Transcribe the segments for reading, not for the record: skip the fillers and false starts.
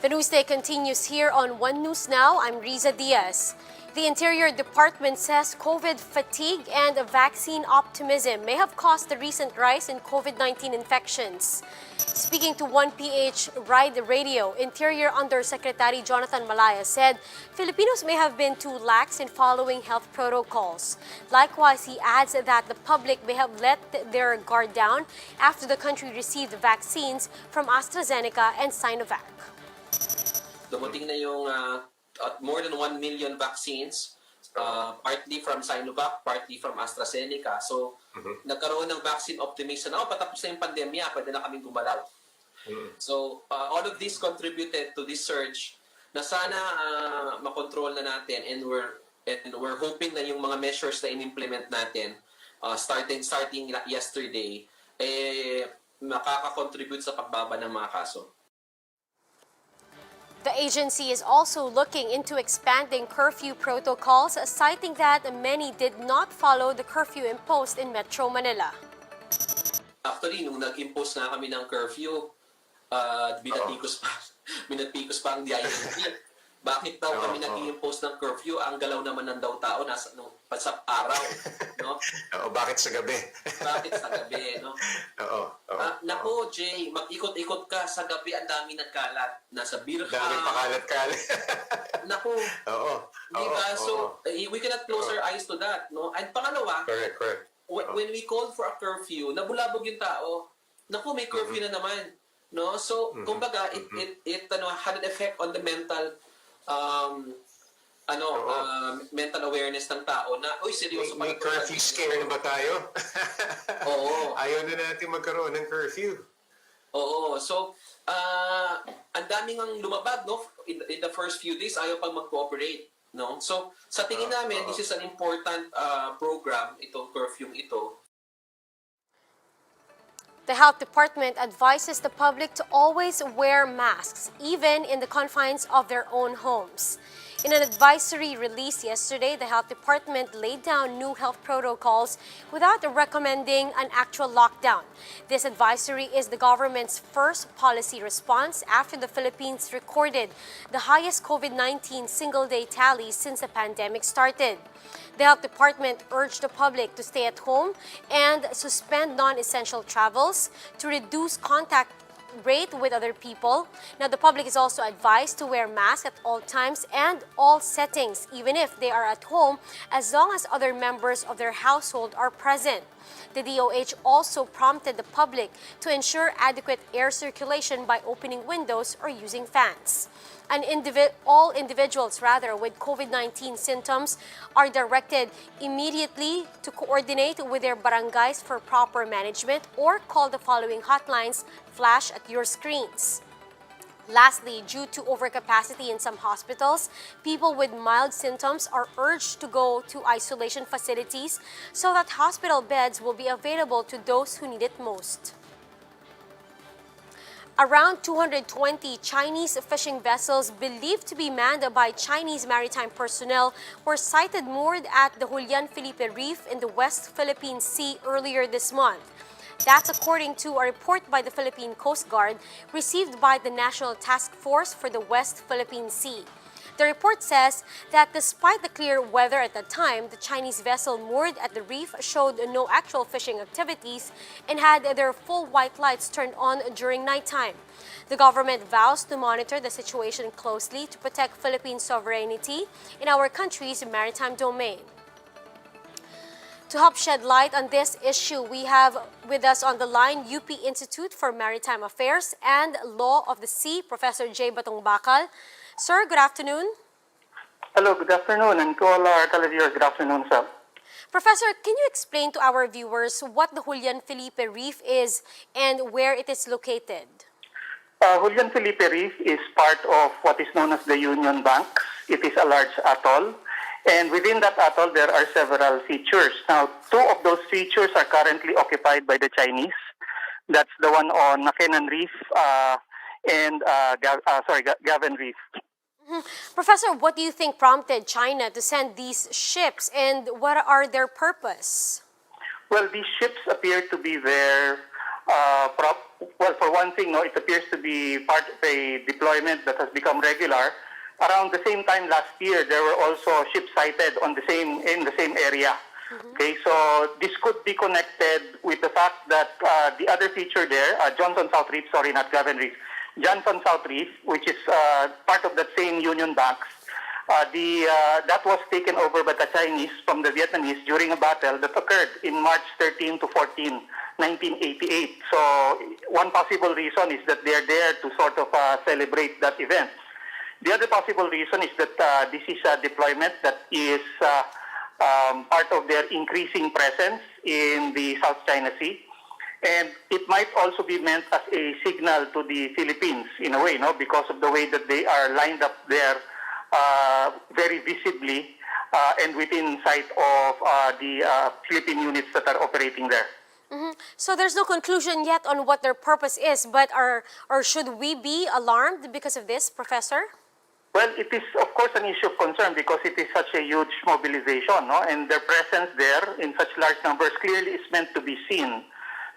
The newsday continues here on One News Now. I'm Riza Diaz. The Interior Department says COVID fatigue and vaccine optimism may have caused the recent rise in COVID-19 infections. Speaking to 1PH Ride Radio, Interior Undersecretary Jonathan Malaya said Filipinos may have been too lax in following health protocols. Likewise, he adds that the public may have let their guard down after the country received vaccines from AstraZeneca and Sinovac. Dumating na yung more than 1 million vaccines, partly from Sinovac, partly from AstraZeneca. So, nagkaroon ng vaccine optimism. Patapos na yung pandemya, pwede na kaming gumalaw. So, all of this contributed to this surge na sana makontrol na natin, and we're hoping na yung mga measures na in-implement natin starting yesterday makaka-contribute sa pagbaba ng mga kaso. The agency is also looking into expanding curfew protocols, citing that many did not follow the curfew imposed in Metro Manila. Actually, nung nag-impose na kami ng curfew, binatikos pa ang DILG. Bakit daw kami nag-impose ng curfew? Ang galaw naman ng tao nasa sa araw, no? Bakit sa gabi? Bakit sa gabi, no? Nako, Jay, mag-ikot-ikot ka sa gabi, ang dami nagkalat. Nasa birha. Dami pakalat-kalat. Nako. Diba? So, we cannot close our eyes to that, no? And pangalawa, correct. When we called for a curfew, nabulabog yung tao. Nako, may curfew na naman. No? So, kumbaga, it had an effect on the mental mental awareness ng tao na, seryoso may curfew scare na ba tayo? Oo. Ayaw na natin magkaroon ng curfew. Oo. So, ang daming ang lumabag, no? In the first few days, ayaw pang mag-cooperate. No? So, sa tingin namin, this is an important program, itong curfew ito. The Health Department advises the public to always wear masks, even in the confines of their own homes. In an advisory release yesterday, the Health Department laid down new health protocols without recommending an actual lockdown. This advisory is the government's first policy response after the Philippines recorded the highest COVID-19 single-day tally since the pandemic started. The Health Department urged the public to stay at home and suspend non-essential travels to reduce contact rate with other people. Now, the public is also advised to wear masks at all times and all settings, even if they are at home, as long as other members of their household are present. The DOH also prompted the public to ensure adequate air circulation by opening windows or using fans. All individuals with COVID-19 symptoms are directed immediately to coordinate with their barangays for proper management or call the following hotlines flash at your screens. Lastly, due to overcapacity in some hospitals, people with mild symptoms are urged to go to isolation facilities so that hospital beds will be available to those who need it most. Around 220 Chinese fishing vessels believed to be manned by Chinese maritime personnel were sighted moored at the Julian Felipe Reef in the West Philippine Sea earlier this month. That's according to a report by the Philippine Coast Guard received by the National Task Force for the West Philippine Sea. The report says that despite the clear weather at the time, the Chinese vessel moored at the reef showed no actual fishing activities and had their full white lights turned on during nighttime. The government vows to monitor the situation closely to protect Philippine sovereignty in our country's maritime domain. To help shed light on this issue, we have with us on the line UP Institute for Maritime Affairs and Law of the Sea, Professor J. Batong Bakal. Sir, good afternoon. Hello, good afternoon, and to all our televiewers, good afternoon, sir. Professor, can you explain to our viewers what the Julian Felipe Reef is and where it is located? Julian Felipe Reef is part of what is known as the Union Bank. It is a large atoll, and within that atoll, there are several features. Now, two of those features are currently occupied by the Chinese. That's the one on Nakenan Reef and Gavin Reef. Professor, what do you think prompted China to send these ships and what are their purpose? Well, these ships appear to be there well, for one thing, no, it appears to be part of a deployment that has become regular. Around the same time last year, there were also ships sighted in the same area. Okay, so this could be connected with the fact that the other feature there, Johnson South Reef, sorry, not Gavin Reef, Johnson South Reef, which is part of that same Union Banks, that was taken over by the Chinese from the Vietnamese during a battle that occurred in March 13 to 14, 1988. So one possible reason is that they are there to sort of celebrate that event. The other possible reason is that this is a deployment that is part of their increasing presence in the South China Sea. And it might also be meant as a signal to the Philippines in a way, no, because of the way that they are lined up there very visibly and within sight of the Philippine units that are operating there. So there's no conclusion yet on what their purpose is, but or should we be alarmed because of this, Professor? Well, it is, of course, an issue of concern because it is such a huge mobilization, no? And their presence there in such large numbers clearly is meant to be seen.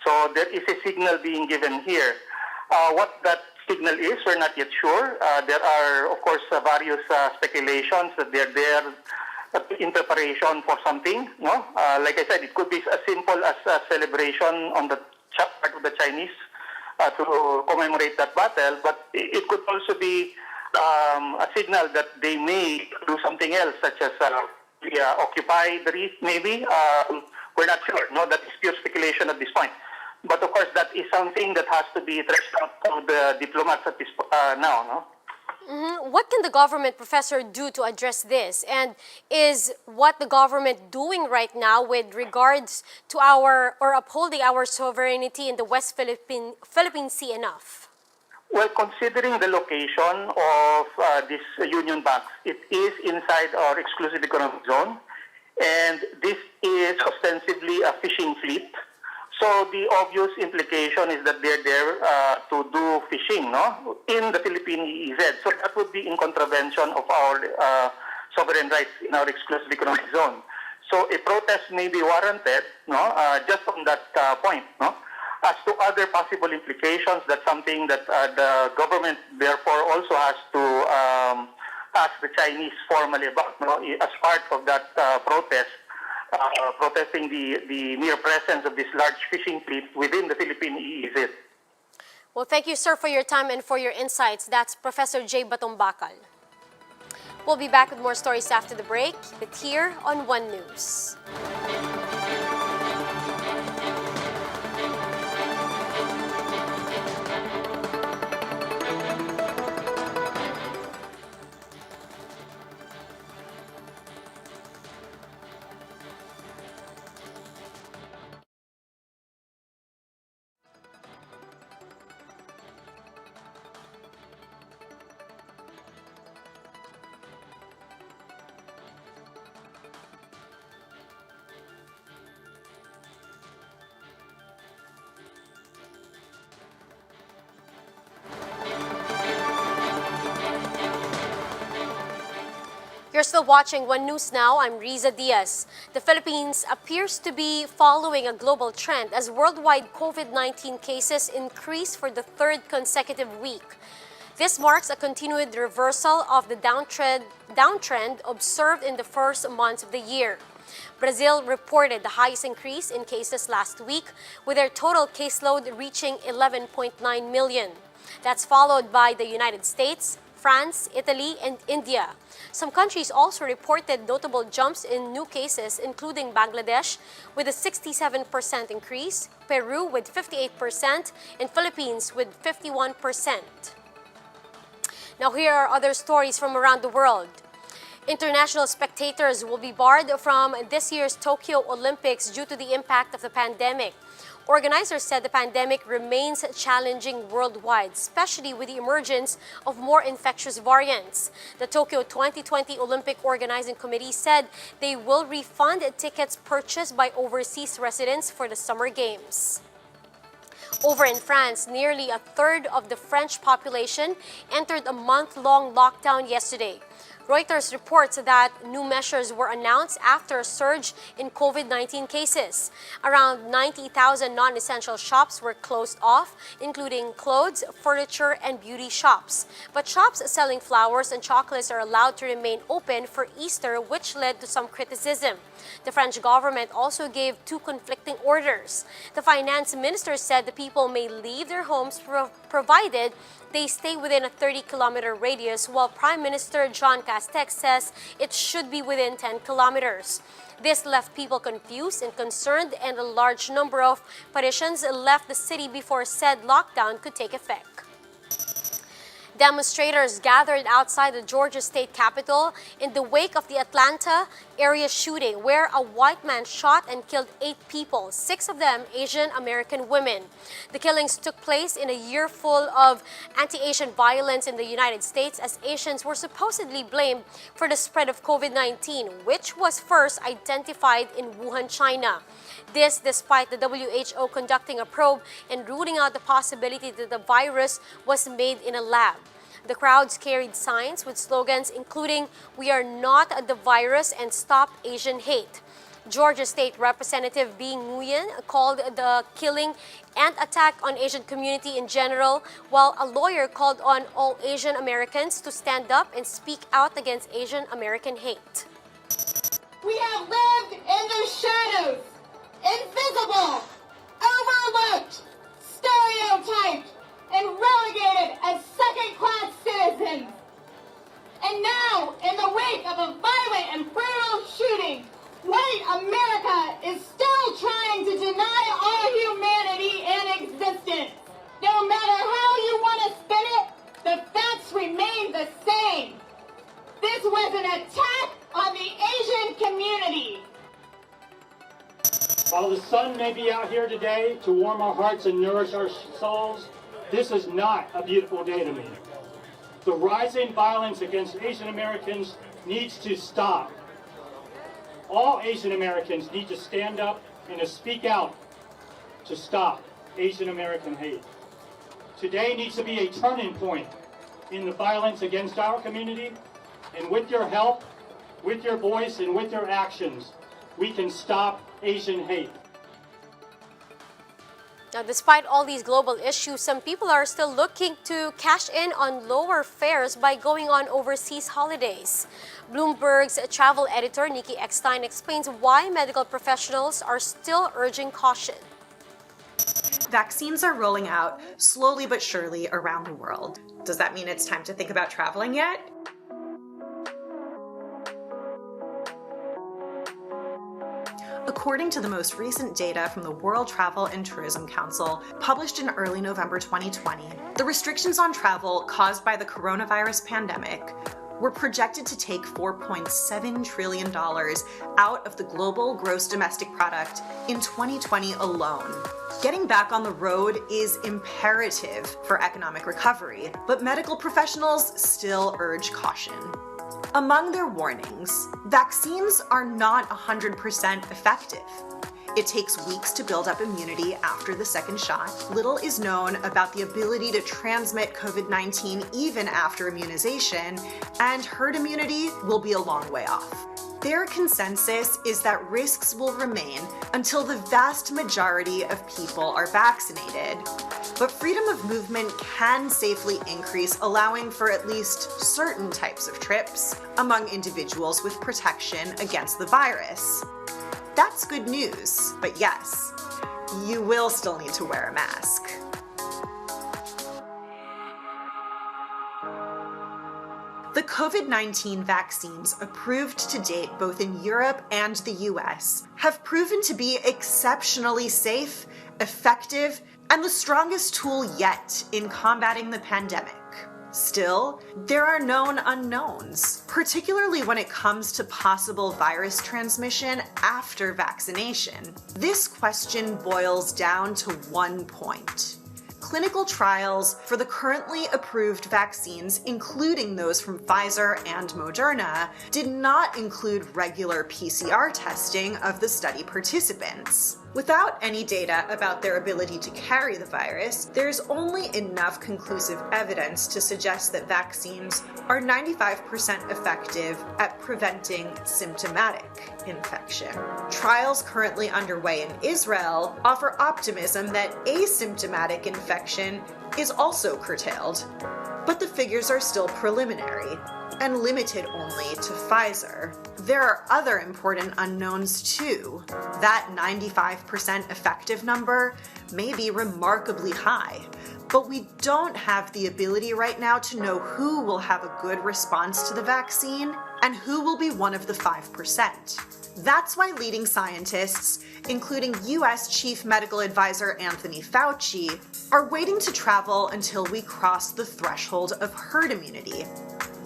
So there is a signal being given here. What that signal is, we're not yet sure. There are, of course, various speculations that they're there in preparation for something. No? Like I said, it could be as simple as a celebration on the part of the Chinese to commemorate that battle, but it could also be a signal that they may do something else, such as occupy the reef, maybe. We're not sure. No, that is pure speculation at this point. But of course, that is something that has to be threshed out to the diplomats at this now. No. What can the government, Professor, do to address this? And is what the government doing right now with regards to upholding our sovereignty in the West Philippine Sea enough? Well, considering the location of this Union Banks, it is inside our exclusive economic zone, and this is ostensibly a fishing fleet. So the obvious implication is that they're there to do fishing, no, in the Philippine EEZ. So that would be in contravention of our sovereign rights in our exclusive economic zone. So a protest may be warranted, no, just on that point, no. As to other possible implications, that's something that the government therefore also has to ask the Chinese formally about, no, as part of that protest. Protesting the mere presence of this large fishing fleet within the Philippine EEZ. Well, thank you, sir, for your time and for your insights. That's Professor J. Batumbakal. We'll be back with more stories after the break. Keep it here on One News. You're still watching One News Now. I'm Riza Diaz. The Philippines appears to be following a global trend as worldwide COVID-19 cases increase for the third consecutive week. This marks a continued reversal of the downtrend observed in the first months of the year. Brazil reported the highest increase in cases last week, with their total caseload reaching 11.9 million. That's followed by the United States, France, Italy, and India. Some countries also reported notable jumps in new cases, including Bangladesh with a 67% increase, Peru with 58%, and Philippines with 51%. Now here are other stories from around the world. International spectators will be barred from this year's Tokyo Olympics due to the impact of the pandemic. Organizers said the pandemic remains challenging worldwide, especially with the emergence of more infectious variants. The Tokyo 2020 Olympic Organizing Committee said they will refund tickets purchased by overseas residents for the Summer Games. Over in France, nearly a third of the French population entered a month-long lockdown yesterday. Reuters reports that new measures were announced after a surge in COVID-19 cases. Around 90,000 non-essential shops were closed off, including clothes, furniture, and beauty shops. But shops selling flowers and chocolates are allowed to remain open for Easter, which led to some criticism. The French government also gave two conflicting orders. The finance minister said the people may leave their homes provided they stay within a 30-kilometer radius, while Prime Minister Jean Castex says it should be within 10 kilometers. This left people confused and concerned, and a large number of Parisians left the city before said lockdown could take effect. Demonstrators gathered outside the Georgia state capitol in the wake of the Atlanta area shooting, where a white man shot and killed 8 people, 6 of them Asian American women. The killings took place in a year full of anti-Asian violence in the United States, as Asians were supposedly blamed for the spread of COVID-19, which was first identified in Wuhan, China. This despite the WHO conducting a probe and ruling out the possibility that the virus was made in a lab. The crowds carried signs with slogans including "We are not the virus" and "Stop Asian Hate." Georgia State Representative Bee Nguyen called the killing and attack on Asian community in general, while a lawyer called on all Asian Americans to stand up and speak out against Asian American hate. We have lived in the shadows, invisible, overlooked, stereotyped, and relegated as second-class citizens. And now, in the wake of a violent and brutal shooting, white America is still trying to deny our humanity and existence. No matter how you want to spin it, the facts remain the same. This was an attack on the Asian community. While the sun may be out here today to warm our hearts and nourish our souls, this is not a beautiful day to me. The rising violence against Asian Americans needs to stop. All Asian Americans need to stand up and to speak out to stop Asian American hate. Today needs to be a turning point in the violence against our community, and with your help, with your voice, and with your actions, we can stop Asian hate. Now, despite all these global issues, some people are still looking to cash in on lower fares by going on overseas holidays. Bloomberg's travel editor, Nikki Eckstein, explains why medical professionals are still urging caution. Vaccines are rolling out slowly but surely around the world. Does that mean it's time to think about traveling yet? According to the most recent data from the World Travel and Tourism Council, published in early November 2020, the restrictions on travel caused by the coronavirus pandemic were projected to take $4.7 trillion out of the global gross domestic product in 2020 alone. Getting back on the road is imperative for economic recovery, but medical professionals still urge caution. Among their warnings, vaccines are not 100% effective. It takes weeks to build up immunity after the second shot. Little is known about the ability to transmit COVID-19 even after immunization, and herd immunity will be a long way off. Their consensus is that risks will remain until the vast majority of people are vaccinated. But freedom of movement can safely increase, allowing for at least certain types of trips among individuals with protection against the virus. That's good news, but yes, you will still need to wear a mask. The COVID-19 vaccines approved to date both in Europe and the US have proven to be exceptionally safe, effective, and the strongest tool yet in combating the pandemic. Still, there are known unknowns, particularly when it comes to possible virus transmission after vaccination. This question boils down to one point. Clinical trials for the currently approved vaccines, including those from Pfizer and Moderna, did not include regular PCR testing of the study participants. Without any data about their ability to carry the virus, there's only enough conclusive evidence to suggest that vaccines are 95% effective at preventing symptomatic infection. Trials currently underway in Israel offer optimism that asymptomatic infection is also curtailed. But the figures are still preliminary and limited only to Pfizer. There are other important unknowns too. That 95% effective number may be remarkably high, but we don't have the ability right now to know who will have a good response to the vaccine and who will be one of the 5%. That's why leading scientists, including US Chief Medical Advisor Anthony Fauci, are waiting to travel until we cross the threshold of herd immunity.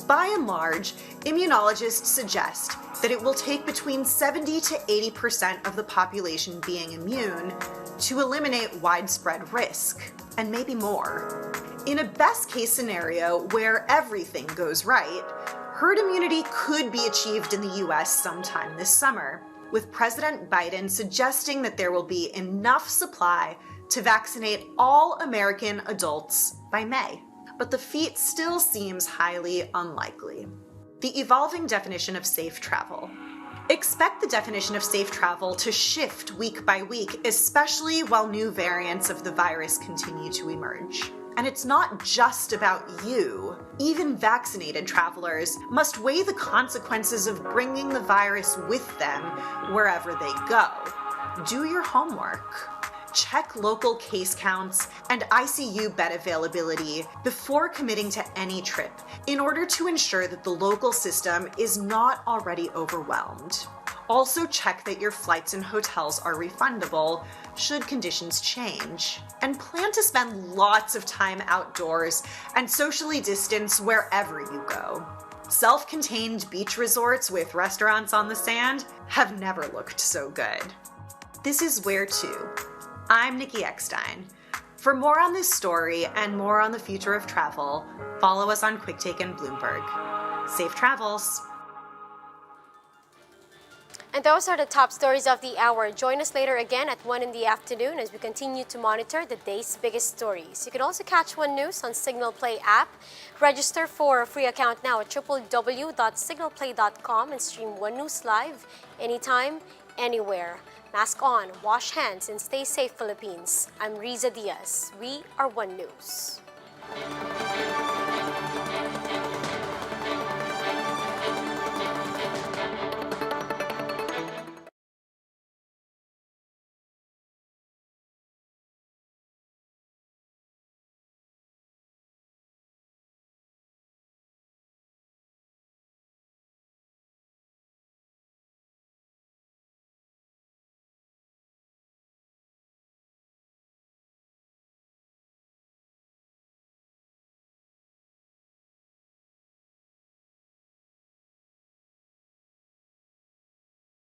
By and large, immunologists suggest that it will take between 70 to 80% of the population being immune to eliminate widespread risk, and maybe more. In a best-case scenario where everything goes right, herd immunity could be achieved in the US sometime this summer, with President Biden suggesting that there will be enough supply to vaccinate all American adults by May. But the feat still seems highly unlikely. The evolving definition of safe travel. Expect the definition of safe travel to shift week by week, especially while new variants of the virus continue to emerge. And it's not just about you. Even vaccinated travelers must weigh the consequences of bringing the virus with them wherever they go. Do your homework. Check local case counts and ICU bed availability before committing to any trip in order to ensure that the local system is not already overwhelmed. Also check that your flights and hotels are refundable should conditions change. And plan to spend lots of time outdoors and socially distance wherever you go. Self-contained beach resorts with restaurants on the sand have never looked so good. This is Where To. I'm Nikki Eckstein. For more on this story and more on the future of travel, follow us on QuickTake and Bloomberg. Safe travels! And those are the top stories of the hour. Join us later again at 1 in the afternoon as we continue to monitor the day's biggest stories. You can also catch One News on Signal Play app. Register for a free account now at www.signalplay.com and stream One News live anytime, anywhere. Mask on, wash hands, and stay safe, Philippines. I'm Riza Diaz. We are One News.